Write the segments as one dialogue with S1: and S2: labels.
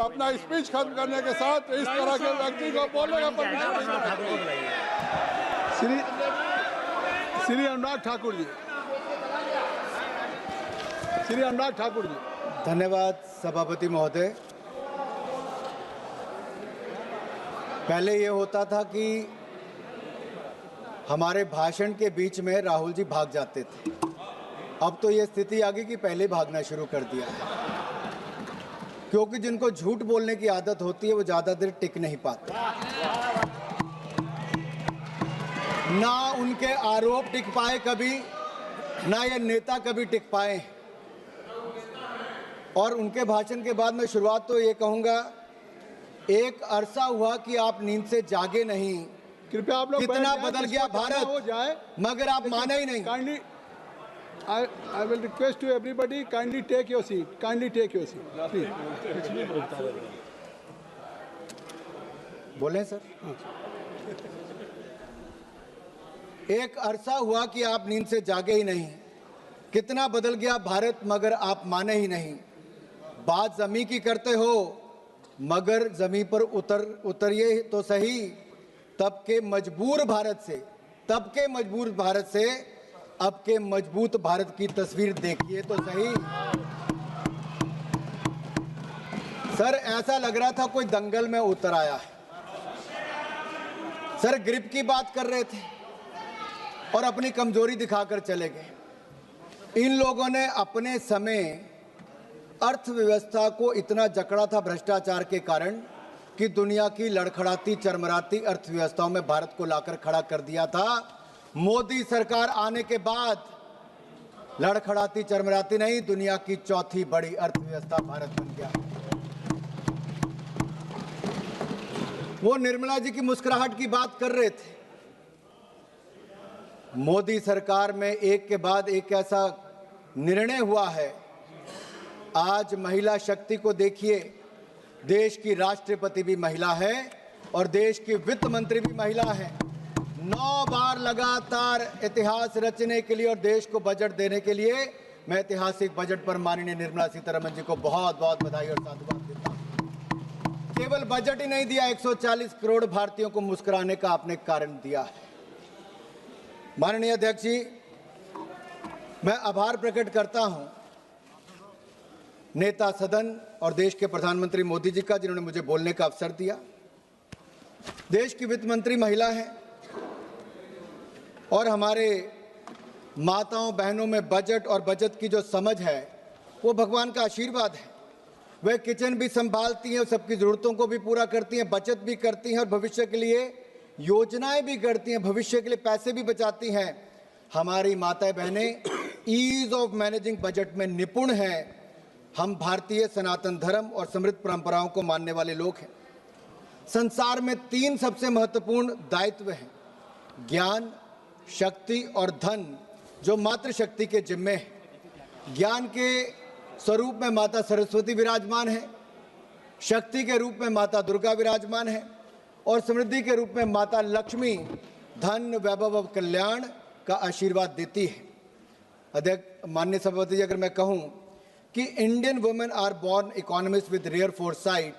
S1: अपना स्पीच खत्म करने के साथ इस तरह के व्यक्ति को बोलने का परमिशन नहीं है।
S2: श्री अनुराग ठाकुर जी, श्री अनुराग ठाकुर जी।
S3: धन्यवाद सभापति महोदय। पहले ये होता था कि हमारे भाषण के बीच में राहुल जी भाग जाते थे, अब तो ये स्थिति आ गई कि पहले भागना शुरू कर दिया है, क्योंकि जिनको झूठ बोलने की आदत होती है वो ज़्यादा देर टिक नहीं पाते। ना उनके आरोप टिक पाए कभी, ना ये नेता कभी टिक पाए। और उनके भाषण के बाद मैं शुरुआत तो ये कहूँगा, एक अरसा हुआ कि आप नींद से जागे नहीं।
S2: कृपया आप लोग
S3: कितना बदल गया भारत,
S2: हो जाए,
S3: मगर आप माने ही नहीं।
S2: Kindly I will request to everybody, kindly take your seat. Kindly take your seat. Please.
S3: बोलें सर। एक अरसा हुआ कि आप नींद से जागे ही नहीं। कितना बदल गया भारत, मगर आप माने ही नहीं। बात जमी की करते हो, मगर जमी पर उतरिए तो सही। तब के मजबूर भारत से अब के मजबूत भारत की तस्वीर देखिए तो सही। सर ऐसा लग रहा था कोई दंगल में उतर आया है। सर ग्रिप की बात कर रहे थे और अपनी कमजोरी दिखाकर चले गए। इन लोगों ने अपने समय अर्थव्यवस्था को इतना जकड़ा था भ्रष्टाचार के कारण कि दुनिया की लड़खड़ाती चरमराती अर्थव्यवस्थाओं में भारत को लाकर खड़ा कर दिया था। मोदी सरकार आने के बाद लड़खड़ाती चरमराती नहीं, दुनिया की चौथी बड़ी अर्थव्यवस्था भारत बन गया। वो निर्मला जी की मुस्कुराहट की बात कर रहे थे। मोदी सरकार में एक के बाद एक ऐसा निर्णय हुआ है। आज महिला शक्ति को देखिए, देश की राष्ट्रपति भी महिला है और देश की वित्त मंत्री भी महिला है। 9 बार लगातार इतिहास रचने के लिए और देश को बजट देने के लिए मैं ऐतिहासिक बजट पर माननीय निर्मला सीतारमण जी को बहुत बहुत बधाई और साधुवाद देता हूं। केवल बजट ही नहीं दिया, 140 करोड़ भारतीयों को मुस्कुराने का आपने कारण दिया है। माननीय अध्यक्ष जी, मैं आभार प्रकट करता हूं नेता सदन और देश के प्रधानमंत्री मोदी जी का, जिन्होंने मुझे बोलने का अवसर दिया। देश की वित्त मंत्री महिला है और हमारे माताओं बहनों में बजट और बचत की जो समझ है वो भगवान का आशीर्वाद है। वे किचन भी संभालती हैं और सबकी ज़रूरतों को भी पूरा करती हैं, बचत भी करती हैं और भविष्य के लिए योजनाएं भी करती हैं, भविष्य के लिए पैसे भी बचाती हैं। हमारी माताएं बहनें ईज ऑफ मैनेजिंग बजट में निपुण हैं। हम भारतीय सनातन धर्म और समृद्ध परंपराओं को मानने वाले लोग हैं। संसार में 3 सबसे महत्वपूर्ण दायित्व हैं, ज्ञान, शक्ति और धन, जो मातृशक्ति के जिम्मे है। ज्ञान के स्वरूप में माता सरस्वती विराजमान है, शक्ति के रूप में माता दुर्गा विराजमान है और समृद्धि के रूप में माता लक्ष्मी धन, वैभव और कल्याण का आशीर्वाद देती है। अध्यक्ष, माननीय सभापति जी, अगर मैं कहूँ कि Indian women are born economist with rare foresight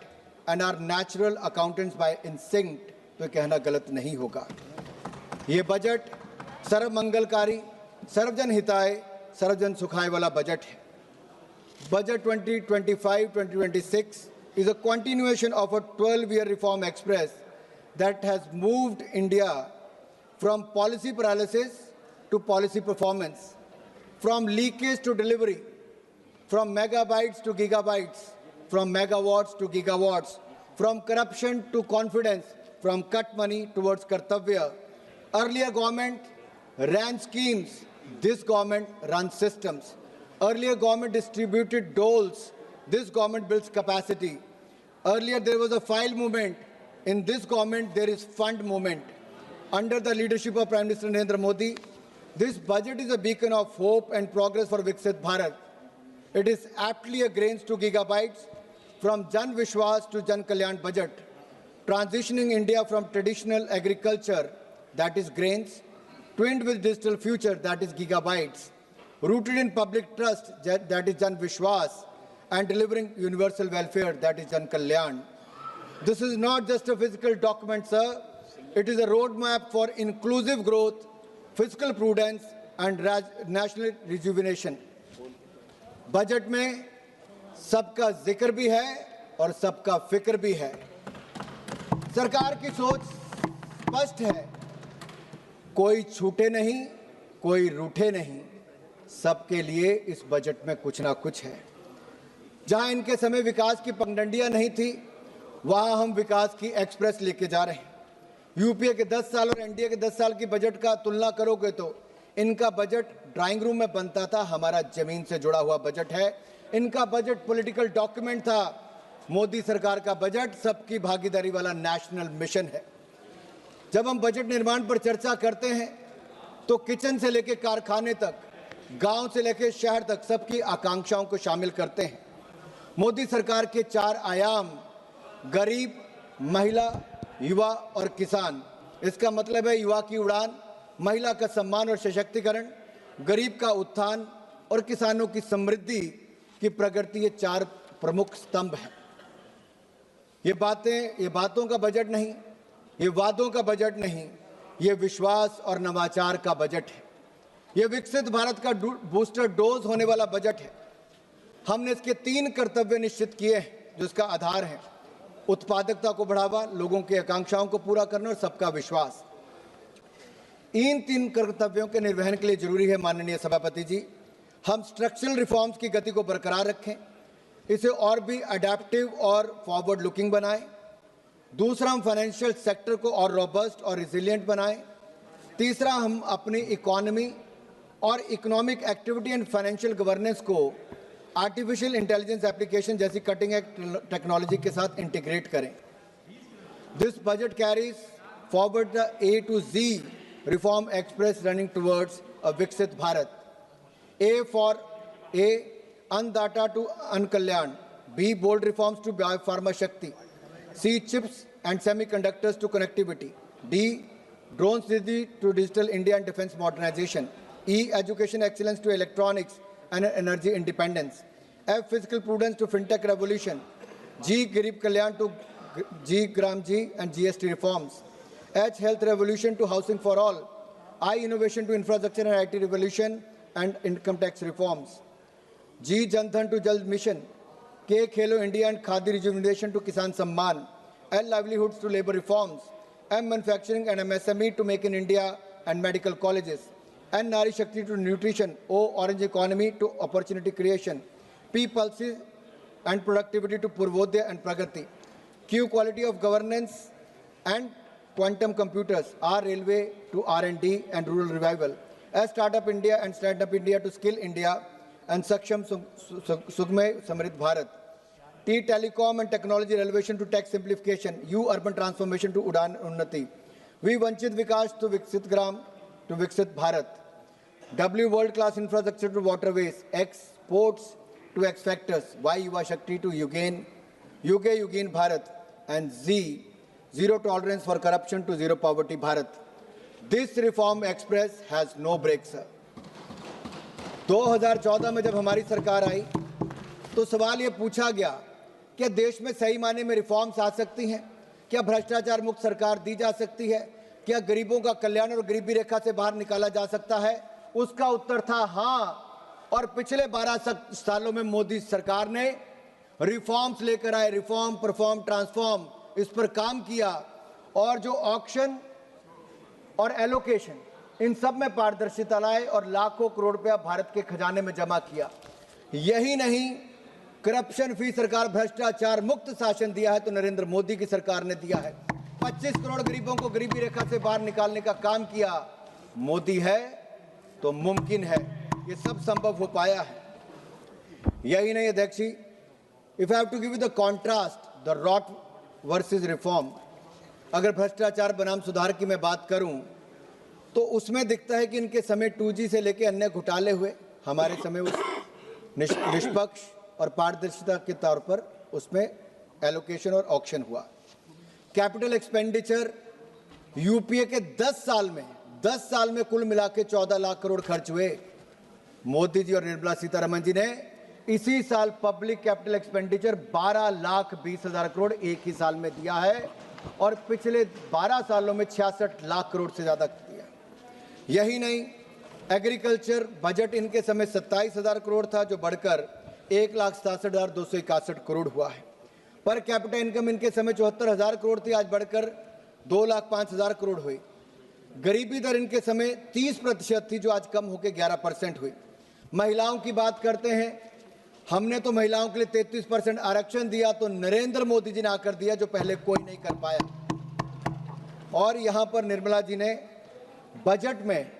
S3: and are natural accountants by instinct, तो कहना गलत नहीं होगा। ये बजट सर्वमंगलकारी, सर्वजन हिताय, सर्वजन सुखाय वाला बजट है। Budget 2025-2026 is a continuation of a 12-year reform express that has moved India from policy paralysis to policy performance, from leakage to delivery, from megabytes to gigabytes, from megawatts to gigawatts, from corruption to confidence, from cut money towards kartavya. Earlier government ran schemes, this government runs systems. Earlier government distributed doles, this government builds capacity. Earlier there was a file movement, in this government there is fund movement. Under the leadership of Prime Minister Narendra Modi, this budget is a beacon of hope and progress for Viksit Bharat. It is aptly a grains to gigabytes, from Jan Vishwas to Jan Kalyan budget, transitioning India from traditional agriculture, that is grains, twinned with digital future, that is gigabytes, rooted in public trust, that is Jan Vishwas, and delivering universal welfare, that is Jan Kalyan. This is not just a physical document, sir. It is a roadmap for inclusive growth, fiscal prudence and national rejuvenation. Budget में सबका जिक्र भी है और सबका फिक्र भी है। सरकार की सोच स्पष्ट है, कोई छूटे नहीं, कोई रूठे नहीं, सबके लिए इस बजट में कुछ ना कुछ है। जहां इनके समय विकास की पगडंडियां नहीं थी, वहां हम विकास की एक्सप्रेस लेके जा रहे हैं। यूपीए के 10 साल और एनडीए के 10 साल की बजट का तुलना करोगे तो इनका बजट ड्राइंग रूम में बनता था, हमारा जमीन से जुड़ा हुआ बजट है। इनका बजट पॉलिटिकल डॉक्यूमेंट था, मोदी सरकार का बजट सबकी भागीदारी वाला नेशनल मिशन है। जब हम बजट निर्माण पर चर्चा करते हैं तो किचन से लेकर कारखाने तक, गांव से लेकर शहर तक सबकी आकांक्षाओं को शामिल करते हैं। मोदी सरकार के 4 आयाम, गरीब, महिला, युवा और किसान। इसका मतलब है युवा की उड़ान, महिला का सम्मान और सशक्तिकरण, गरीब का उत्थान और किसानों की समृद्धि की प्रगति, ये 4 प्रमुख स्तंभ हैं। ये बातों का बजट नहीं, ये वादों का बजट नहीं, ये विश्वास और नवाचार का बजट है। ये विकसित भारत का बूस्टर डोज होने वाला बजट है। हमने इसके 3 कर्तव्य निश्चित किए हैं जो इसका आधार है: उत्पादकता को बढ़ावा, लोगों की आकांक्षाओं को पूरा करना और सबका विश्वास। इन 3 कर्तव्यों के निर्वहन के लिए जरूरी है माननीय सभापति जी, हम स्ट्रक्चरल रिफॉर्म्स की गति को बरकरार रखें, इसे और भी अडेप्टिव और फॉरवर्ड लुकिंग बनाएं। दूसरा, हम फाइनेंशियल सेक्टर को और रोबस्ट और रिजिलियंट बनाएं। तीसरा, हम अपनी इकोनॉमी और economic activity and financial governance को आर्टिफिशियल इंटेलिजेंस एप्लीकेशन जैसी कटिंग एज टेक्नोलॉजी के साथ इंटीग्रेट करें। This budget carries forward the A to Z reform express running towards a Viksit Bharat. A for A, Annadata to Ankalyan. B, bold reforms to Biopharma Shakti. C, chips and semiconductors to connectivity. D, drones to digital India and defense modernization. E, education excellence to electronics and energy independence. F, fiscal prudence to fintech revolution. G, Garib Kalyan to G, Gram G and GST reforms. H, health revolution to housing for all. I, innovation to infrastructure and IT revolution and income tax reforms. G, Jan Dhan to Jal mission. K, Khelo India and Khadi rejuvenation to Kisan Samman. L, livelihoods to labor reforms. M, manufacturing and MSME to make in India and medical colleges. N, Nari Shakti to nutrition. O, orange economy to opportunity creation. P, pulses and productivity to Purvodaya and Pragati. Q, quality of governance and quantum computers. R, railway to R&D and rural revival. S, startup India and stand up India to skill India and Saksham Sugme Samrit Bharat. T, telecom and technology relevation to tech simplification. U, urban transformation to Udan Unnati. V, Vanchit Vikas to Viksit Gram to Viksit Bharat. W, world class infrastructure to waterways. X, ports to X factors. Y, Yuva Shakti to Yugain Bharat. And Z, zero tolerance for corruption to zero poverty Bharat. This reform express has no brakes, sir. 2014 में जब हमारी सरकार आई तो सवाल ये पूछा गया क्या देश में सही मायने में रिफॉर्म्स आ सकती हैं, क्या भ्रष्टाचार मुक्त सरकार दी जा सकती है, क्या गरीबों का कल्याण और गरीबी रेखा से बाहर निकाला जा सकता है। उसका उत्तर था हाँ। और पिछले 12 सालों में मोदी सरकार ने रिफॉर्म्स लेकर आए, रिफॉर्म, परफॉर्म, ट्रांसफॉर्म, इस पर काम किया और जो ऑक्शन और एलोकेशन इन सब में पारदर्शिता लाए और लाखों करोड़ रुपया भारत के खजाने में जमा किया। यही नहीं, करप्शन फ्री सरकार, भ्रष्टाचार मुक्त शासन दिया है तो नरेंद्र मोदी की सरकार ने दिया है। 25 करोड़ गरीबों को गरीबी रेखा से बाहर निकालने का काम किया। मोदी है तो मुमकिन है, ये सब संभव हो पाया है। यही नहीं अध्यक्ष जी, if I have to give you the contrast, the rot versus reform, अगर भ्रष्टाचार बनाम सुधार की मैं बात करूं तो उसमें दिखता है कि इनके समय 2G से लेकर अन्य घोटाले हुए, हमारे समय उस निष्पक्ष और पारदर्शिता के तौर पर उसमें एलोकेशन और ऑक्शन हुआ। कैपिटल एक्सपेंडिचर यूपीए के 10 साल में कुल मिला के 14 लाख करोड़ खर्च हुए। मोदी जी और निर्मला सीतारमण जी ने इसी साल पब्लिक कैपिटल एक्सपेंडिचर 12,20,000 करोड़ एक ही साल में दिया है और पिछले 12 सालों में 66 लाख करोड़ से ज्यादा दिया। यही नहीं, एग्रीकल्चर बजट इनके समय 27,000 करोड़ था, जो बढ़कर 1,67,261 करोड़ हुआ है। पर कैपिटा इनकम इनके समय 74,000 करोड़ थी, आज बढ़कर 2,05,000 करोड़ हुई। गरीबी दर इनके समय 30% थी, जो आज कम होकर 11% हुई। महिलाओं की बात करते हैं, हमने तो महिलाओं के लिए 33% आरक्षण दिया, तो नरेंद्र मोदी जी ने आकर दिया, जो पहले कोई नहीं कर पाया। और यहां पर निर्मला जी ने बजट में,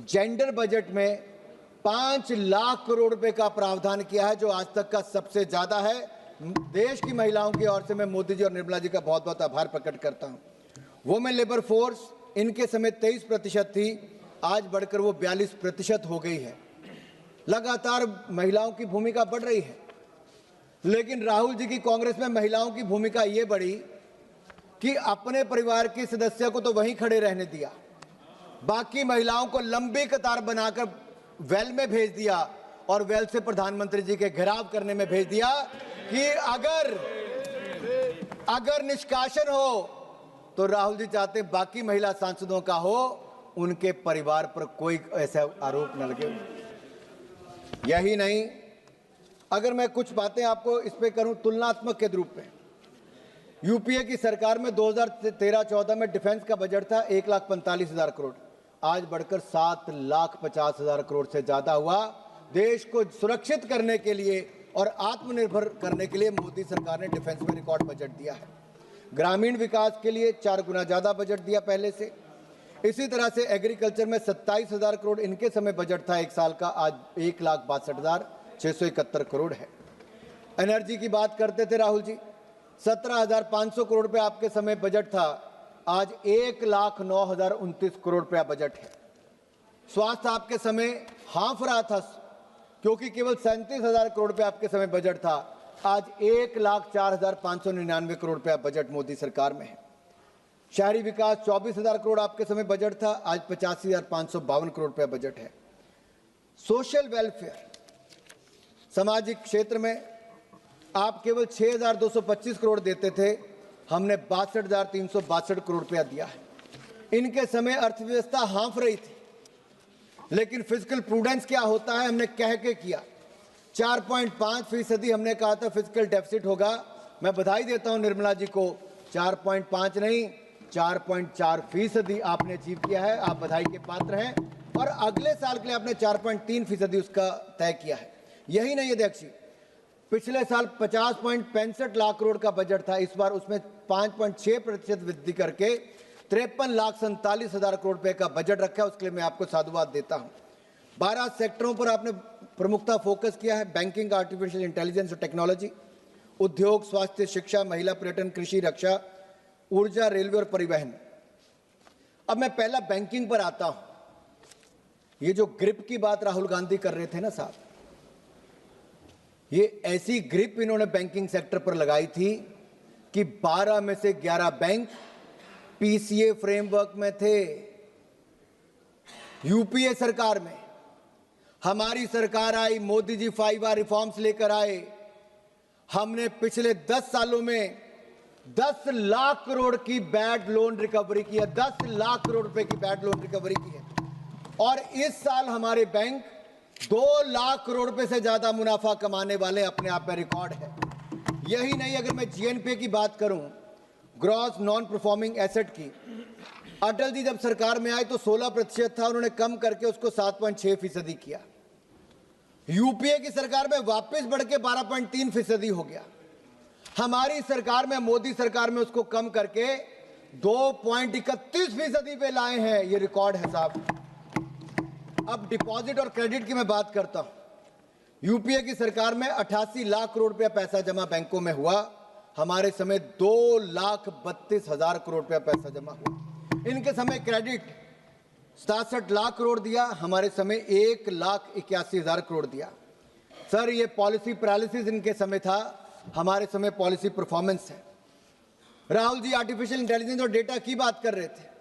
S3: जेंडर बजट में 5 लाख करोड़ रुपए का प्रावधान किया है, जो आज तक का सबसे ज्यादा है। देश की महिलाओं की ओर से मैं मोदी जी और निर्मला जी का बहुत बहुत आभार प्रकट करता हूं। वुमेन लेबर फोर्स इनके समय 23% थी, आज बढ़कर वो 42% हो गई है। लगातार महिलाओं की भूमिका बढ़ रही है, लेकिन राहुल जी की कांग्रेस में महिलाओं की भूमिका ये बढ़ी कि अपने परिवार के सदस्य को तो वहीं खड़े रहने दिया, बाकी महिलाओं को लंबी कतार बनाकर वेल में भेज दिया और वेल से प्रधानमंत्री जी के घेराव करने में भेज दिया कि अगर निष्कासन हो तो राहुल जी चाहते बाकी महिला सांसदों का हो, उनके परिवार पर कोई ऐसा आरोप न लगे। यही नहीं, अगर मैं कुछ बातें आपको इस पे करूं तुलनात्मक के रूप में, यूपीए की सरकार में 2013-14 में डिफेंस का बजट था 1,45,000 करोड़, आज बढ़कर 7,50,000 करोड़ से ज्यादा हुआ। देश को सुरक्षित करने के लिए और आत्मनिर्भर करने के लिए मोदी सरकार ने डिफेंस में रिकॉर्ड बजट दिया है। ग्रामीण विकास के लिए 4 गुना ज्यादा बजट दिया पहले से। इसी तरह से एग्रीकल्चर में 27,000 करोड़ इनके समय बजट था एक साल का, आज 1,62,671 करोड़ है। एनर्जी की बात करते थे राहुल जी, 17,500 करोड़ रुपए आपके समय बजट था, आज 1,09,029 करोड़ रुपया बजट है। स्वास्थ्य आपके समय हाफ रहा था, क्योंकि केवल 37,000 करोड़ रुपए आपके समय बजट था, आज 1,04,599 करोड़ रुपया बजट मोदी सरकार में है। शहरी विकास 24,000 करोड़ आपके समय बजट था, आज 85,552 करोड़ रुपया बजट है। सोशल वेलफेयर, सामाजिक क्षेत्र में आप केवल 6,225 करोड़ देते थे, हमने 62,362 करोड़ रुपया दिया है। इनके समय अर्थव्यवस्था हाँफ रही थी, लेकिन फिजिकल प्रूडेंस क्या होता है हमने कह के किया। 4.5% हमने कहा था फिजिकल डेफिसिट होगा। मैं बधाई देता हूं निर्मला जी को, 4.5 नहीं 4.4% आपने अचीव किया है, आप बधाई के पात्र हैं। और अगले साल के लिए आपने 4.3% उसका तय किया है। यही नहीं अध्यक्ष जी, पिछले साल 50.65 लाख करोड़ का बजट था, इस बार उसमें 5.6% वृद्धि करके 53,47,000 करोड़ रुपए का बजट रखा है, उसके लिए मैं आपको साधुवाद देता हूं। 12 सेक्टरों पर आपने प्रमुखता फोकस किया है, बैंकिंग, आर्टिफिशियल इंटेलिजेंस और टेक्नोलॉजी, उद्योग, स्वास्थ्य, शिक्षा, महिला, पर्यटन, कृषि, रक्षा, ऊर्जा, रेलवे और परिवहन। अब मैं पहला बैंकिंग पर आता हूं। ये जो ग्रिप की बात राहुल गांधी कर रहे थे ना साहब, ये ऐसी ग्रिप इन्होंने बैंकिंग सेक्टर पर लगाई थी कि 12 में से 11 बैंक पीसीए फ्रेमवर्क में थे। यूपीए सरकार में हमारी सरकार आई, मोदी जी 5R रिफॉर्म्स लेकर आए। हमने पिछले 10 सालों में 10 लाख करोड़ की बैड लोन रिकवरी की है, 10 लाख करोड़ रुपए की बैड लोन रिकवरी की है। और इस साल हमारे बैंक 2 लाख करोड़ रुपए से ज्यादा मुनाफा कमाने वाले, अपने आप में रिकॉर्ड है। यही नहीं, अगर मैं जीएनपी की बात करूं, ग्रॉस नॉन परफॉर्मिंग एसेट की, अटल जी जब सरकार में आए तो 16% था, उन्होंने कम करके उसको 7.6% किया। यूपीए की सरकार में वापस बढ़ के 12.3% हो गया। हमारी सरकार में, मोदी सरकार में उसको कम करके 2.31% पे लाए हैं। ये रिकॉर्ड है साहब। अब डिपॉजिट और क्रेडिट की मैं बात करता हूं। यूपीए की सरकार में 88 लाख करोड़ रुपया पैसा जमा बैंकों में हुआ, हमारे समय 2,32,000 करोड़ रुपया पैसा जमा हुआ। इनके समय क्रेडिट 67 लाख करोड़ दिया, हमारे समय 1,81,000 करोड़ दिया। सर, ये पॉलिसी पैरालिसिस इनके समय था, हमारे समय पॉलिसी परफॉर्मेंस है। राहुल जी आर्टिफिशियल इंटेलिजेंस और डेटा की बात कर रहे थे।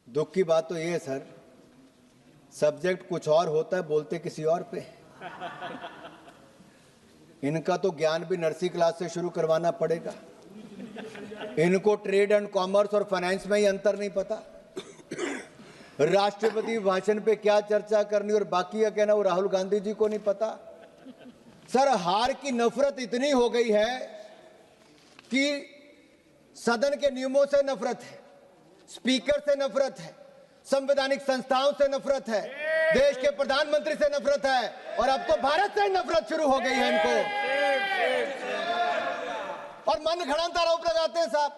S3: दुख की बात तो ये है सर सब्जेक्ट कुछ और होता है, बोलते किसी और पे। इनका तो ज्ञान भी नर्सरी क्लास से शुरू करवाना पड़ेगा। इनको ट्रेड एंड कॉमर्स और फाइनेंस में ही अंतर नहीं पता। राष्ट्रपति भाषण पे क्या चर्चा करनी और बाकी का कहना वो राहुल गांधी जी को नहीं पता। सर, हार की नफरत इतनी हो गई है कि सदन के नियमों से नफरत है, स्पीकर से नफरत है, संवैधानिक संस्थाओं से नफरत है, देश के प्रधानमंत्री से नफरत है और अब तो भारत से नफरत शुरू हो गई है इनको। और मन घड़ंत आरोप लगाते हैं साहब।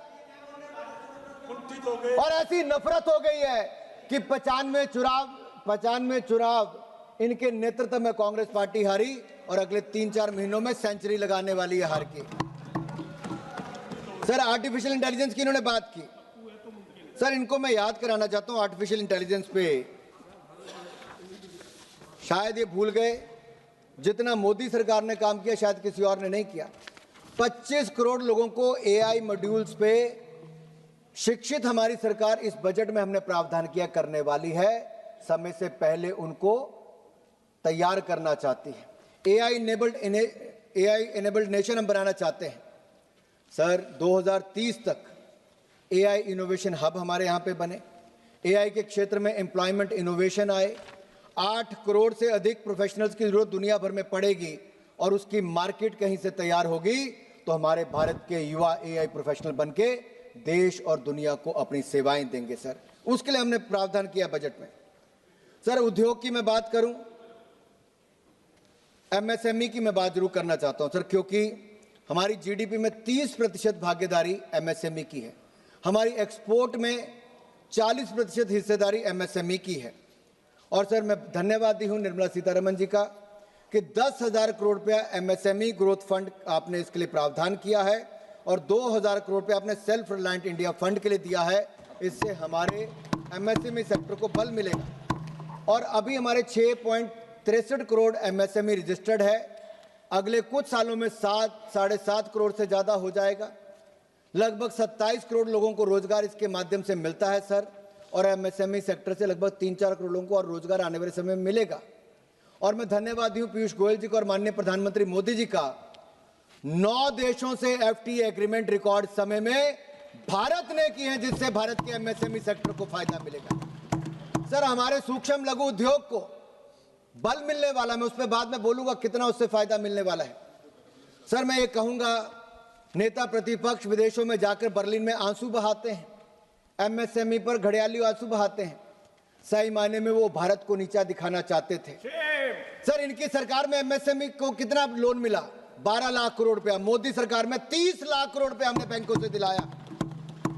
S3: और ऐसी नफरत हो गई है कि 95 चुनाव इनके नेतृत्व में कांग्रेस पार्टी हारी और अगले 3-4 महीनों में सेंचुरी लगाने वाली है हार की। सर, आर्टिफिशियल इंटेलिजेंस की इन्होंने बात की। सर, इनको मैं याद कराना चाहता हूं आर्टिफिशियल इंटेलिजेंस पे। शायद ये भूल गए, जितना मोदी सरकार ने काम किया शायद किसी और ने नहीं किया। 25 करोड़ लोगों को एआई मॉड्यूल्स पे शिक्षित हमारी सरकार इस बजट में हमने प्रावधान किया करने वाली है। समय से पहले उनको तैयार करना चाहती है। एआई इनेबल्ड नेशन हम बनाना चाहते हैं। सर, 2030 तक एआई इनोवेशन हब हमारे यहाँ पे बने। एआई के क्षेत्र में एम्प्लॉयमेंट इनोवेशन आए। 8 करोड़ से अधिक प्रोफेशनल्स की जरूरत दुनिया भर में पड़ेगी और उसकी मार्केट कहीं से तैयार होगी तो हमारे भारत के युवा एआई प्रोफेशनल बनके देश और दुनिया को अपनी सेवाएं देंगे। सर, उसके लिए हमने प्रावधान किया बजट में। सर, उद्योग की मैं बात करूं, एमएसएमई की मैं बात जरूर करना चाहता हूं सर, क्योंकि हमारी जीडीपी में 30% भागीदारी एमएसएमई की है। हमारी एक्सपोर्ट में 40% हिस्सेदारी एमएसएमई की है। और सर, मैं धन्यवादी हूं निर्मला सीतारमण जी का कि 10,000 करोड़ रुपया एमएसएमई ग्रोथ फंड आपने इसके लिए प्रावधान किया है और 2,000 करोड़ रुपया आपने सेल्फ रिलायंट इंडिया फंड के लिए दिया है। इससे हमारे एमएसएमई सेक्टर को बल मिलेगा। और अभी हमारे 6.63 करोड़ एमएसएमई रजिस्टर्ड है। अगले कुछ सालों में 7-7.5 करोड़ से ज़्यादा हो जाएगा। लगभग 27 करोड़ लोगों को रोजगार इसके माध्यम से मिलता है सर। और एमएसएमई सेक्टर से लगभग 3-4 करोड़ लोगों को और रोजगार आने वाले समय में मिलेगा। और मैं धन्यवादी हूँ पीयूष गोयल जी का और माननीय प्रधानमंत्री मोदी जी का। 9 देशों से एफटीए एग्रीमेंट रिकॉर्ड समय में भारत ने की है, जिससे भारत के एमएसएमई सेक्टर को फायदा मिलेगा। सर, हमारे सूक्ष्म लघु उद्योग को बल मिलने वाला, मैं उस पर बाद में बोलूंगा कितना उससे फायदा मिलने वाला है। सर, मैं ये कहूंगा, नेता प्रतिपक्ष विदेशों में जाकर बर्लिन में आंसू बहाते हैं, एमएसएमई पर घड़ियाली आंसू बहाते हैं। सही मायने में वो भारत को नीचा दिखाना चाहते थे। सर, इनकी सरकार में एमएसएमई को कितना लोन मिला? 12 लाख करोड़ रुपया। मोदी सरकार में 30 लाख करोड़ रुपया हमने बैंकों से दिलाया।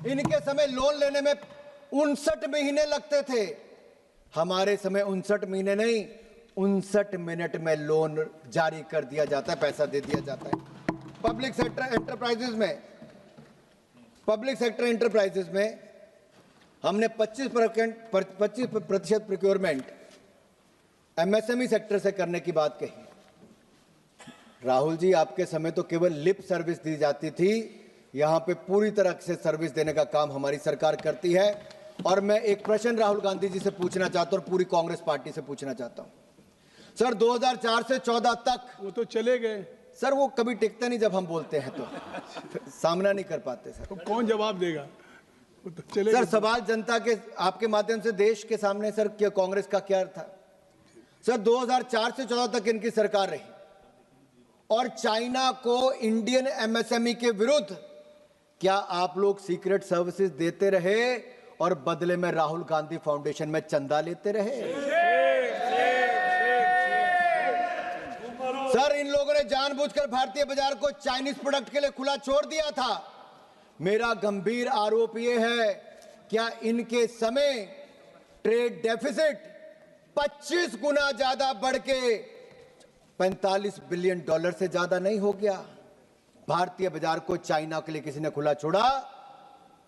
S3: इनके समय लोन लेने में 59 महीने लगते थे। हमारे समय 59 महीने नहीं, 59 मिनट में लोन जारी कर दिया जाता है, पैसा दे दिया जाता है। पब्लिक सेक्टर एंटरप्राइजेज में हमने 25% प्रोक्योरमेंट एमएसएमई सेक्टर से करने की बात कही। राहुल जी, आपके समय तो केवल लिप सर्विस दी जाती थी। यहां पे पूरी तरह से सर्विस देने का काम हमारी सरकार करती है। और मैं एक प्रश्न राहुल गांधी जी से पूछना चाहता हूं और पूरी कांग्रेस पार्टी से पूछना चाहता हूं। सर, 2004 से 14 तक
S2: वो तो चले गए
S3: सर। वो कभी टिकते नहीं, जब हम बोलते हैं तो सामना नहीं कर पाते सर।
S2: तो कौन जवाब देगा? वो तो चले
S3: सर,
S2: गए।
S3: सवाल जनता के आपके माध्यम से देश के सामने सर, क्या कांग्रेस का क्या था? सर, 2004 से 14 तक इनकी सरकार रही और चाइना को इंडियन एमएसएमई के विरुद्ध क्या आप लोग सीक्रेट सर्विसेज देते रहे और बदले में राहुल गांधी फाउंडेशन में चंदा लेते रहे? सर, इन लोगों ने जानबूझकर भारतीय बाजार को चाइनीज प्रोडक्ट के लिए खुला छोड़ दिया था। मेरा गंभीर आरोप यह है, क्या इनके समय ट्रेड डेफिसिट 25 गुना ज्यादा बढ़ के $45 बिलियन से ज्यादा नहीं हो गया? भारतीय बाजार को चाइना के लिए किसी ने खुला छोड़ा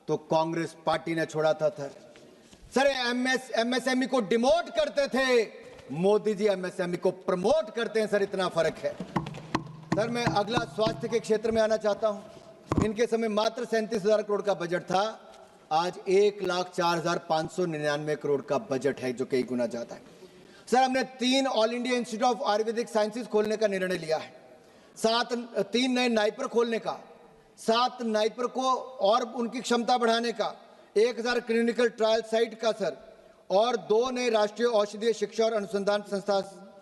S3: तो कांग्रेस पार्टी ने छोड़ा था सर। एमएसएमई को डिमोट करते थे, मोदी जी एमएसएमई को प्रमोट करते हैं सर, इतना फर्क है। सर, मैं अगला स्वास्थ्य के क्षेत्र में आना चाहता हूं। इनके समय मात्र 37,000 करोड़ का बजट था, आज 1,04,599 करोड़ का बजट है, जो कई गुना ज्यादा है। सर हमने 3 all India institute of Ayurvedic sciences खोलने का निर्णय लिया है, 3 नए नाइपर खोलने का, 7 नाइपर को और उनकी क्षमता बढ़ाने का, 1000 क्लिनिकल ट्रायल साइट का सर, और 2 नए राष्ट्रीय औषधीय शिक्षा और अनुसंधान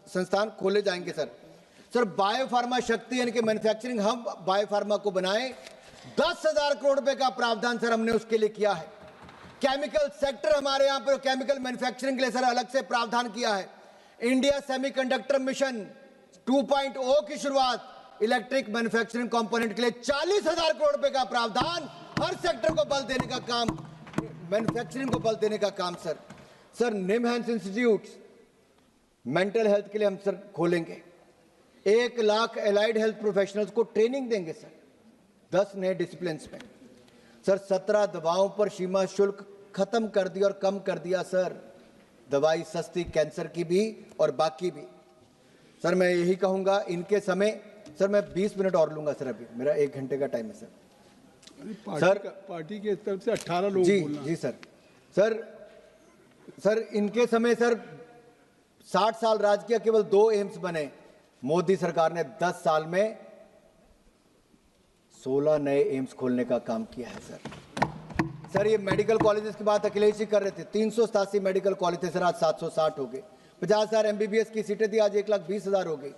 S3: संस्थान खोले जाएंगे सर बायोफार्मा शक्ति यानी कि मैन्युफैक्चरिंग हब बायोफार्मा को बनाए, 10,000 करोड़ रुपए का प्रावधान सर हमने उसके लिए किया है। केमिकल सेक्टर हमारे यहाँ पर केमिकल मैन्युफैक्चरिंग के लिए सर अलग से प्रावधान किया है। इंडिया सेमीकंडक्टर मिशन 2.0 की शुरुआत, इलेक्ट्रिक मैन्युफैक्चरिंग कंपोनेंट के लिए 40,000 करोड़ रुपए का प्रावधान, हर सेक्टर को बल देने का काम, मैन्युफैक्चरिंग को बल देने का काम sir NIMHANS institute mental health के लिए हम सर खोलेंगे, 1 लाख एलाइड हेल्थ प्रोफेशनल्स को ट्रेनिंग देंगे सर 10 नए डिसिप्लिन में सर। 17 दवाओं पर सीमा शुल्क खत्म कर दिया और कम कर दिया सर, दवाई सस्ती कैंसर की भी और बाकी भी। सर मैं यही कहूंगा इनके समय, सर मैं 20 मिनट और लूंगा सर, अभी मेरा 1 घंटे का टाइम है सर।
S2: पार्टी के तरफ से 18 लोग
S3: जी सर इनके समय सर 60 साल राज किया, केवल 2 एम्स बने। मोदी सरकार ने 10 साल में 16 नए एम्स खोलने का काम किया है सर ये मेडिकल कॉलेजेस की बात अखिलेश जी कर रहे थे, 387 मेडिकल कॉलेज थे सर, आज 760 हो गए। 50,000 MBBS की सीटें थी, आज 1,20,000 हो गई।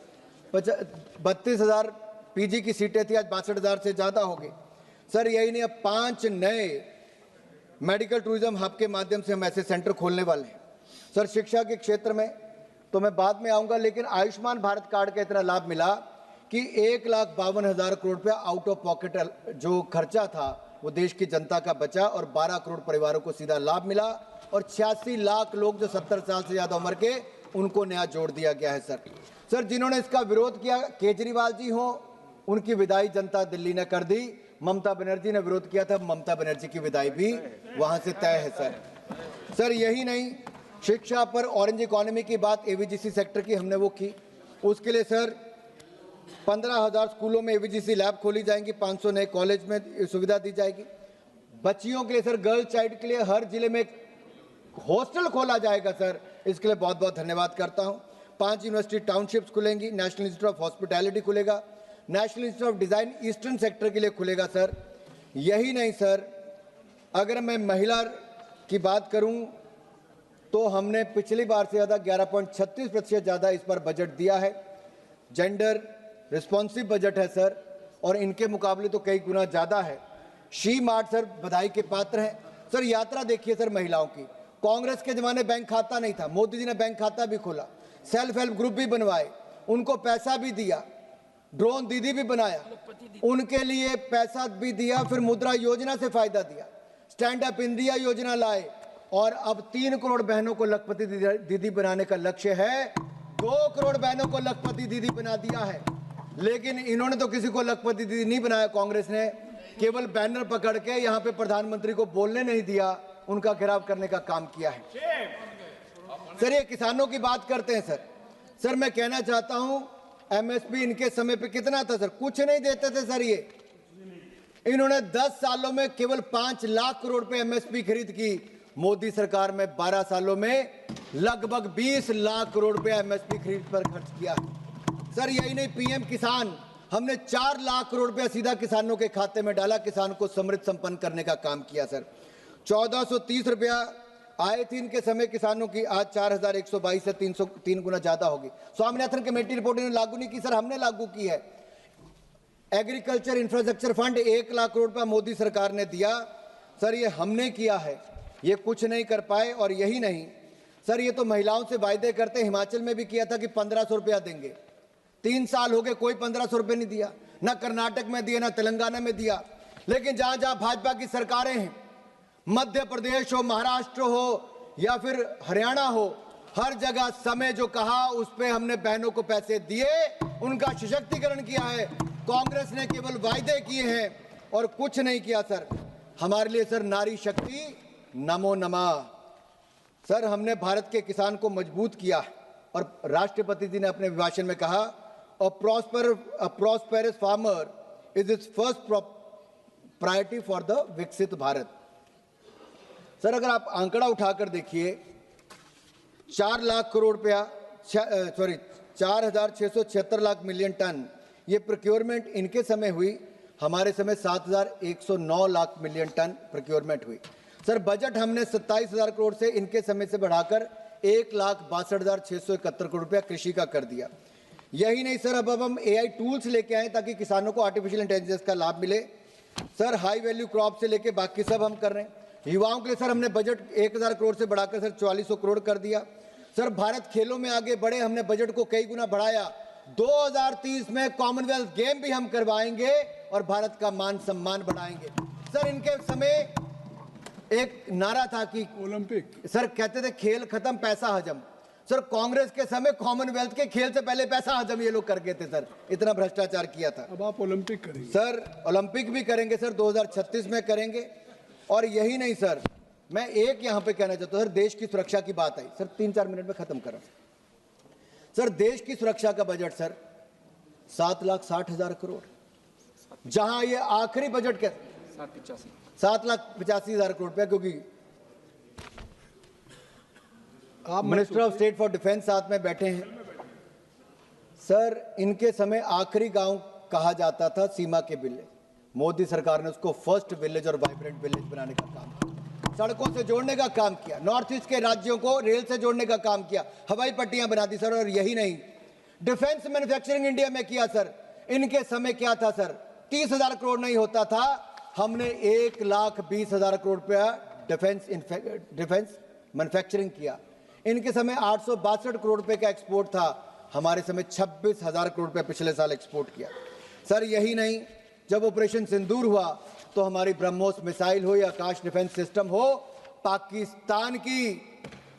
S3: 32,000 PG की सीटें थी, आज 62,000 से ज्यादा हो गई सर। यही नहीं, अब 5 नए मेडिकल टूरिज्म हब के माध्यम से हम ऐसे सेंटर खोलने वाले हैं सर। शिक्षा के क्षेत्र में तो मैं बाद में आऊंगा, लेकिन आयुष्मान भारत कार्ड का इतना लाभ मिला कि 1,52,000 करोड़ रुपया आउट ऑफ पॉकेट जो खर्चा था वो देश की जनता का बचा और 12 करोड़ परिवारों को सीधा लाभ मिला, और 86 लाख लोग जो 70 साल से ज्यादा उम्र के, उनको नया जोड़ दिया गया है सर। जिन्होंने इसका विरोध किया, केजरीवाल जी हो, उनकी विदाई जनता दिल्ली ने कर दी। ममता बनर्जी ने विरोध किया था, ममता बनर्जी की विदाई भी वहां से तय है सर। यही नहीं, शिक्षा पर ऑरेंज इकोनॉमी की बात AVGC सेक्टर की हमने वो की, उसके लिए सर 15,000 स्कूलों में AVGC लैब खोली जाएंगी, 500 नए कॉलेज में सुविधा दी जाएगी। बच्चियों के लिए सर, गर्ल चाइल्ड के लिए हर जिले में हॉस्टल खोला जाएगा सर, इसके लिए बहुत बहुत धन्यवाद करता हूं। 5 यूनिवर्सिटी टाउनशिप्स खुलेंगी, नेशनल इंस्टीट्यूट ऑफ हॉस्पिटैलिटी खुलेगा, national institute of design eastern sector के लिए खुलेगा सर। यही नहीं सर, अगर मैं महिला की बात करूं तो हमने पिछली बार से ज्यादा 11.36% ज्यादा इस पर बजट दिया है। जेंडर रिस्पॉन्सिव बजट है सर, और इनके मुकाबले तो कई गुना ज्यादा है। शी मार्ट सर बधाई के पात्र हैं सर। यात्रा देखिए सर महिलाओं की, कांग्रेस के जमाने बैंक खाता नहीं था, मोदी जी ने बैंक खाता भी खोला, सेल्फ हेल्प ग्रुप भी बनवाए, उनको पैसा भी दिया, ड्रोन दीदी भी बनाया, उनके लिए पैसा भी दिया, फिर मुद्रा योजना से फायदा दिया, स्टैंड अप इंडिया योजना लाए, और अब 3 करोड़ बहनों को लखपति दीदी बनाने का लक्ष्य है। 2 करोड़ बहनों को लखपति दीदी बना दिया है, लेकिन इन्होंने तो किसी को लखपति दीदी नहीं बनाया। कांग्रेस ने केवल बैनर पकड़ के यहाँ पे प्रधानमंत्री को बोलने नहीं दिया, उनका घेराव करने का काम किया है सर। ये किसानों की बात करते हैं सर मैं कहना चाहता हूं, MSP इनके समय पे कितना था सर? कुछ नहीं देते थे सर। ये इन्होंने 10 सालों में केवल 5 लाख करोड़ पे MSP खरीद की। मोदी सरकार में 12 सालों में लगभग 20 लाख करोड़ रुपया MSP खरीद पर खर्च किया सर। यही नहीं, PM किसान हमने 4 लाख करोड़ रुपया सीधा किसानों के खाते में डाला, किसान को समृद्ध संपन्न करने का काम किया सर। 1430 रुपया आए थे इनके समय किसानों की, आज 4122 से 303 गुना ज्यादा होगी। स्वामीनाथन कमेटी रिपोर्ट इन्होंने लागू नहीं की सर, हमने लागू की है। Agriculture infrastructure fund 1 lakh crore रुपया मोदी सरकार ने दिया सर, ये हमने किया है, ये कुछ नहीं कर पाए। और यही नहीं सर, ये तो महिलाओं से वायदे करते, हिमाचल में भी किया था कि 1500 रुपया देंगे, 3 साल हो गए कोई 1500 रुपये नहीं दिया, ना कर्नाटक में दिया ना तेलंगाना में दिया। लेकिन जहां जहां भाजपा की सरकारें हैं, मध्य प्रदेश हो, महाराष्ट्र हो या फिर हरियाणा हो, हर जगह समय जो कहा उस पे हमने बहनों को पैसे दिए, उनका सशक्तिकरण किया है। कांग्रेस ने केवल वायदे किए हैं और कुछ नहीं किया सर। हमारे लिए सर नारी शक्ति नमो नमः सर, हमने भारत के किसान को मजबूत किया। और राष्ट्रपति जी ने अपने भाषण में कहा, a prosperous farmer is its first priority for the विकसित भारत। सर अगर आप आंकड़ा उठाकर देखिए, 4 लाख करोड़ रुपया 4,676 लाख मिलियन टन ये प्रोक्योरमेंट इनके समय हुई। हमारे समय 7,109 लाख मिलियन टन प्रोक्योरमेंट हुई। सर बजट हमने 27,000 करोड़ से इनके समय से बढ़ाकर 1,62,671 करोड़ रुपया कृषि का कर दिया। यही नहीं सर, अब हम AI टूल्स लेके आए ताकि किसानों को आर्टिफिशियल इंटेलिजेंस का लाभ मिले। सर हाई वैल्यू क्रॉप से लेके बाकी सब हम कर रहे हैं। युवाओं के लिए सर हमने बजट 1,000 करोड़ से बढ़ाकर सर 4,400 करोड़ कर दिया। सर भारत खेलों में आगे बढ़े, हमने बजट को कई गुना बढ़ाया। 2030 में कॉमनवेल्थ गेम भी हम करवाएंगे और भारत का मान सम्मान बढ़ाएंगे। सर इनके समय एक नारा था कि
S2: ओलंपिक,
S3: सर कहते थे खेल खत्म पैसा हजम। सर कांग्रेस के समय कॉमनवेल्थ के खेल से पहले पैसा हजम ये लोग करके थे सर, इतना भ्रष्टाचार किया था।
S2: अब आप ओलंपिक करेंगे।
S3: सर ओलंपिक भी करेंगे सर, 2036 में करेंगे। और यही नहीं सर, मैं एक यहां पे कहना चाहता हूं सर, देश की सुरक्षा की बात आई सर, 3-4 मिनट में खत्म कर रहा हूं। सर देश की सुरक्षा का बजट सर 7,60,000 करोड़, जहां ये आखिरी बजट के 7,85,000 करोड़ रुपया, क्योंकि आप minister of state for defence साथ में बैठे हैं। सर इनके समय आखिरी गांव कहा जाता था सीमा के विलेज। मोदी सरकार ने उसको फर्स्ट विलेज और वाइब्रेंट विलेज बनाने का काम किया, सड़कों से जोड़ने का काम किया, नॉर्थ ईस्ट के राज्यों को रेल से जोड़ने का काम किया, हवाई पट्टियां बना दी सर। और यही नहीं, डिफेंस मैन्युफैक्चरिंग इंडिया में किया सर। इनके समय क्या था सर, 30,000 करोड़ नहीं होता था, हमने 1,20,000 करोड़ रुपया डिफेंस मैन्युफैक्चरिंग किया। इनके समय 862 करोड़ रुपए का एक्सपोर्ट था, हमारे समय 26,000 करोड़ रुपए पिछले साल एक्सपोर्ट किया। सर यही नहीं, जब ऑपरेशन सिंदूर हुआ तो हमारी ब्रह्मोस मिसाइल हो या आकाश डिफेंस सिस्टम हो, पाकिस्तान की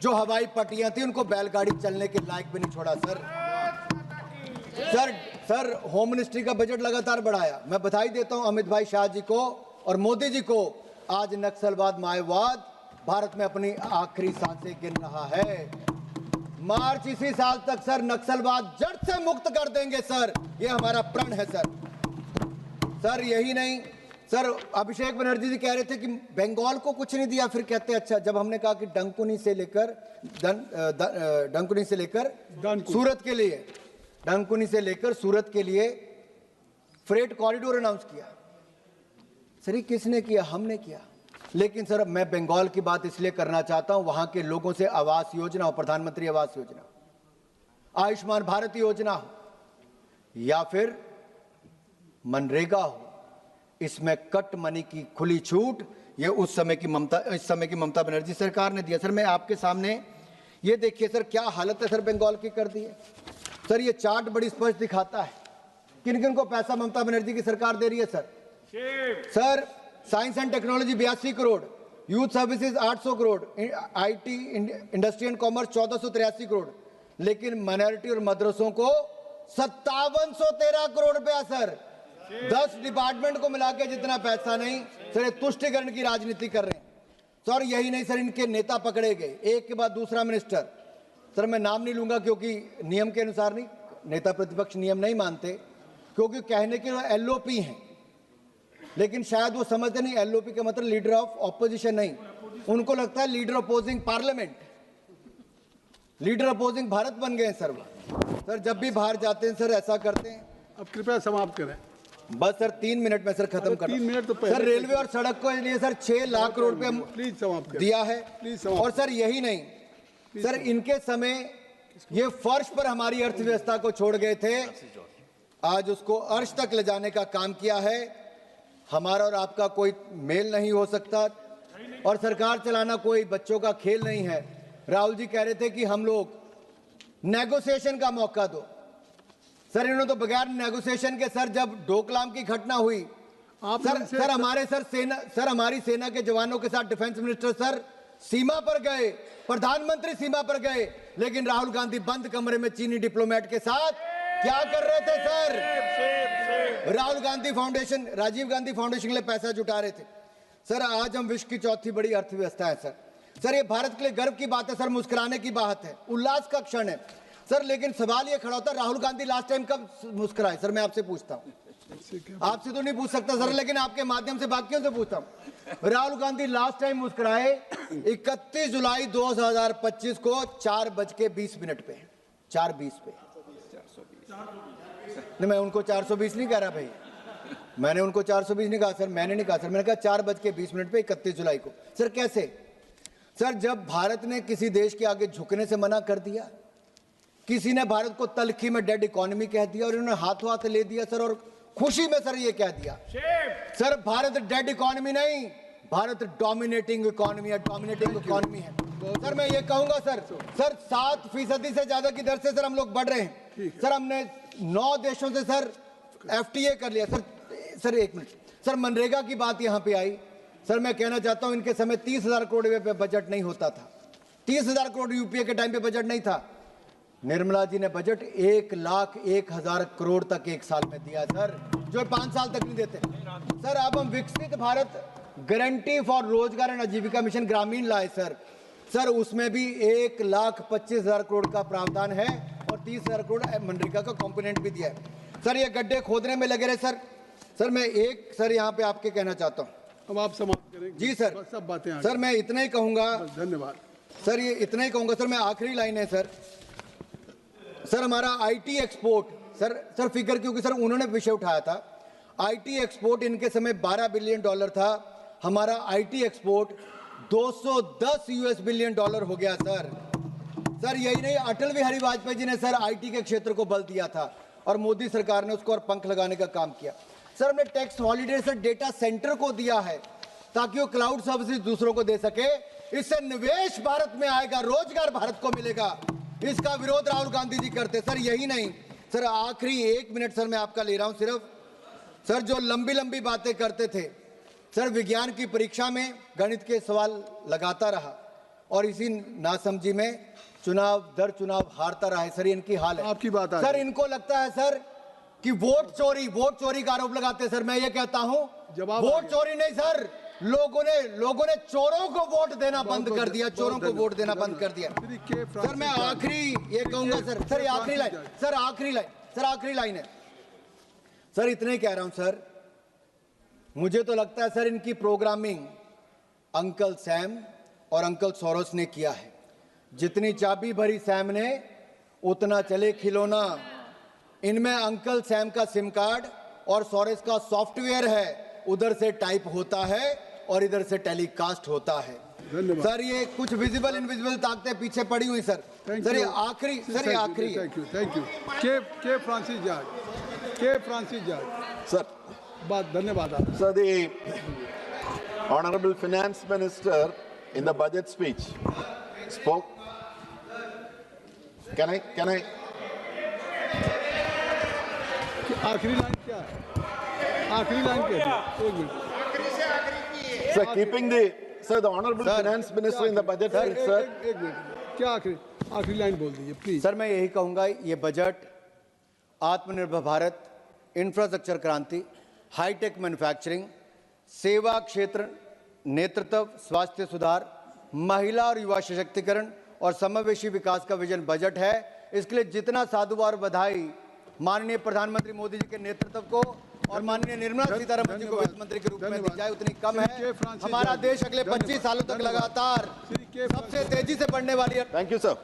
S3: जो हवाई पट्टियां थी उनको बैलगाड़ी चलने के लायक भी नहीं छोड़ा सर होम मिनिस्ट्री का बजट लगातार बढ़ाया। मैं बधाई देता हूं अमित भाई शाह जी को और मोदी जी को। आज नक्सलवाद माओवाद भारत में अपनी आखिरी सांसें गिन रहा है। मार्च इसी साल तक सर नक्सलवाद जड़ से मुक्त कर देंगे सर, ये हमारा प्रण है सर। सर यही नहीं सर, अभिषेक बनर्जी जी कह रहे थे कि बंगाल को कुछ नहीं दिया, फिर कहते हैं अच्छा, जब हमने कहा कि डंकुनी से लेकर सूरत के लिए, डंकुनी से लेकर सूरत के लिए फ्रेट कॉरिडोर अनाउंस किया। सर ये किसने किया? हमने किया। लेकिन सर मैं बंगाल की बात इसलिए करना चाहता हूं, वहां के लोगों से आवास योजना हो, प्रधानमंत्री आवास योजना, आयुष्मान भारत योजना हो या फिर मनरेगा हो, इसमें कट मनी की खुली छूट ये इस समय की ममता बनर्जी सरकार ने दिया। सर मैं आपके सामने ये देखिए सर क्या हालत है सर बंगाल की कर दी है। सर ये चार्ट बड़ी स्पष्ट दिखाता है किन किन को पैसा ममता बनर्जी की सरकार दे रही है sir. Sir science and technology 82 crore, youth services 800 crore, IT industry and commerce 1483 crore, लेकिन माइनॉरिटी और मदरसों को 5713 करोड़ रुपया सर। 10 डिपार्टमेंट को मिला के जितना पैसा नहीं सर, ये तुष्टिकरण की राजनीति कर रहे हैं सर। यही नहीं सर, इनके नेता पकड़े गए एक के बाद दूसरा मिनिस्टर। सर मैं नाम नहीं लूंगा क्योंकि नियम के अनुसार नहीं, नेता प्रतिपक्ष नियम नहीं मानते, क्योंकि कहने के LOP हैं, लेकिन शायद वो समझते नहीं LOP का मतलब लीडर ऑफ ऑपोजिशन नहीं, उनको लगता है leader opposing parliament, leader opposing Bharat बन गए सर। सर जब भी बाहर जाते हैं सर ऐसा करते हैं।
S2: अब कृपया समाप्त करें।
S3: बस सर 3 मिनट में सर खत्म कर।
S2: 3 मिनट तो
S3: सर रेलवे और सड़क के लिए सर 6 लाख करोड़ रुपए
S2: प्लीज समाप्त करें।
S3: दिया है।
S2: प्लीज समाप्त।
S3: और सर यही नहीं सर, इनके समय ये फर्श पर हमारी अर्थव्यवस्था को छोड़ गए थे, आज उसको अर्श तक ले जाने का काम किया है। हमारा और आपका कोई मेल नहीं हो सकता और सरकार चलाना कोई बच्चों का खेल नहीं है। राहुल जी कह रहे थे कि हम लोग नेगोशिएशन का मौका दो। सर इन्होंने तो बगैर नेगोशिएशन के सर जब डोकलाम की घटना हुई सर हमारी सेना के जवानों के साथ डिफेंस मिनिस्टर सर सीमा पर गए, प्रधानमंत्री सीमा पर गए, लेकिन राहुल गांधी बंद कमरे में चीनी डिप्लोमेट के साथ क्या कर रहे थे sir? Rahul Gandhi foundation, Rajiv Gandhi foundation के लिए पैसा जुटा रहे थे। सर आज हम विश्व की चौथी बड़ी अर्थव्यवस्था है सर। सर ये भारत के लिए गर्व की बात है सर, मुस्कुराने की बात है, उल्लास का क्षण है सर। लेकिन सवाल ये खड़ा होता है राहुल गांधी लास्ट टाइम कब मुस्कुराए? सर मैं आपसे पूछता हूं, आपसे तो नहीं पूछ सकता सर, लेकिन आपके माध्यम से बाकियों से पूछता हूं। राहुल गांधी लास्ट टाइम मुस्कुराए 31 जुलाई 2025 को 4:20 पे, 4:20 पे। नहीं, मैं उनको 420 नहीं कह रहा भाई, मैंने उनको 420 नहीं कहा सर, मैंने नहीं कहा सर, मैंने कहा 4:20 पे 31 जुलाई को। सर कैसे? सर जब भारत ने किसी देश के आगे झुकने से मना कर दिया, किसी ने भारत को तलखी में डेड इकोनॉमी कह दिया और इन्होंने हाथों हाथ ले दिया सर, और खुशी में सर ये कह दिया सर भारत डेड इकोनॉमी नहीं, भारत डोमिनेटिंग इकोनॉमी है, डोमिनेटिंग इकोनॉमी है। सर मैं ये कहूंगा सर 7% से ज्यादा की दर से सर हम लोग बढ़ रहे हैं सर। हमने 9 देशों से सर FTA कर लिया सर। सर एक मिनट सर, मनरेगा की बात यहां पे आई सर, मैं कहना चाहता हूं इनके समय 30,000 करोड़ पे बजट नहीं होता था, 30,000 करोड़ यूपीए के टाइम पे बजट नहीं था। निर्मला जी ने बजट 1,01,000 करोड़ तक एक साल में दिया सर, जो 5 साल तक नहीं देते सर। अब हम विकसित भारत गारंटी फॉर रोजगार एंड आजीविका मिशन ग्रामीण लाए सर, सर उसमें भी 1,25,000 करोड़ का प्रावधान है और 30,000 करोड़ मनरेगा का कंपोनेंट भी दिया है सर। ये गड्ढे खोदने में लगे रहे सर। सर मैं एक सर यहाँ पे आपके कहना चाहता हूँ,
S2: अब आप समाप्त करेंगे
S3: जी सर,
S2: सब बातें
S3: सर मैं इतना ही कहूंगा,
S2: धन्यवाद
S3: सर ये इतना ही कहूंगा सर। मैं आखिरी लाइन है सर, सर हमारा IT एक्सपोर्ट सर फिगर, क्योंकि सर उन्होंने विषय उठाया था, IT एक्सपोर्ट इनके समय $12 बिलियन था, हमारा IT एक्सपोर्ट $210 बिलियन हो गया सर। सर यही नहीं, अटल बिहारी वाजपेयी जी ने सर IT के क्षेत्र को बल दिया था और मोदी सरकार ने उसको और पंख लगाने का काम किया सर। हमने tax holiday sir data centre को दिया है ताकि वो क्लाउड सर्विसेज दूसरों को दे सके, इससे निवेश भारत में आएगा, रोजगार भारत को मिलेगा। इसका विरोध राहुल गांधी जी करते सर। यही नहीं सर, आखिरी 1 मिनट सर मैं आपका ले रहा हूं सिर्फ सर, जो लंबी लंबी बातें करते थे सर, विज्ञान की परीक्षा में गणित के सवाल लगाता रहा और इसी नासमझी में चुनाव दर चुनाव हारता रहा है सर। इनकी हाल है
S2: आपकी बात
S3: सर, इनको लगता है सर कि वोट चोरी का आरोप लगाते हैं सर। मैं ये कहता हूं वोट चोरी नहीं सर, लोगों ने चोरों को वोट देना बंद कर दिया, चोरों को वोट देना बंद कर दिया सर। मैं आखिरी ये कहूंगा सर, ये आखिरी लाइन सर, आखिरी लाइन है सर, इतना ही कह रहा हूं सर। मुझे तो लगता है सर इनकी प्रोग्रामिंग अंकल सैम और अंकल सोरोस ने किया है। जितनी चाबी भरी सैम ने उतना चले खिलौना। इनमें अंकल सैम का सिम कार्ड और सोरेस का सॉफ्टवेयर है, उधर से टाइप होता है और इधर से टेलीकास्ट होता है सर। ये कुछ विजिबल इनविजिबल ताकतें पीछे पड़ी हुई सर। सर ये आखिरी
S2: थैंक यू के फ्रांसिस जॉर्ज
S4: सर
S2: बात, धन्यवाद आप
S4: sir. The Honorable Finance Minister in the budget speech spoke. Can I
S2: आखिरी लाइन क्या है? आखिरी लाइन क्या है? 1 minute
S4: sir, keeping the Honorable Finance Minister in the budget speech, sir.
S2: 1 minute, क्या आखिरी लाइन बोल दीजिए प्लीज
S3: सर। मैं यही कहूंगा, ये बजट आत्मनिर्भर भारत, इंफ्रास्ट्रक्चर क्रांति, हाईटेक मैन्युफैक्चरिंग, सेवा क्षेत्र नेतृत्व, स्वास्थ्य सुधार, महिला और युवा सशक्तिकरण और समावेशी विकास का विजन बजट है। इसके लिए जितना साधुवाद और बधाई माननीय प्रधानमंत्री मोदी जी के नेतृत्व को और माननीय निर्मला सीतारमण जी को वित्त मंत्री के रूप में दी जाए उतनी कम है। हमारा देश अगले 25 सालों तक लगातार सबसे तेजी से बढ़ने वाली है।
S4: Thank you, sir.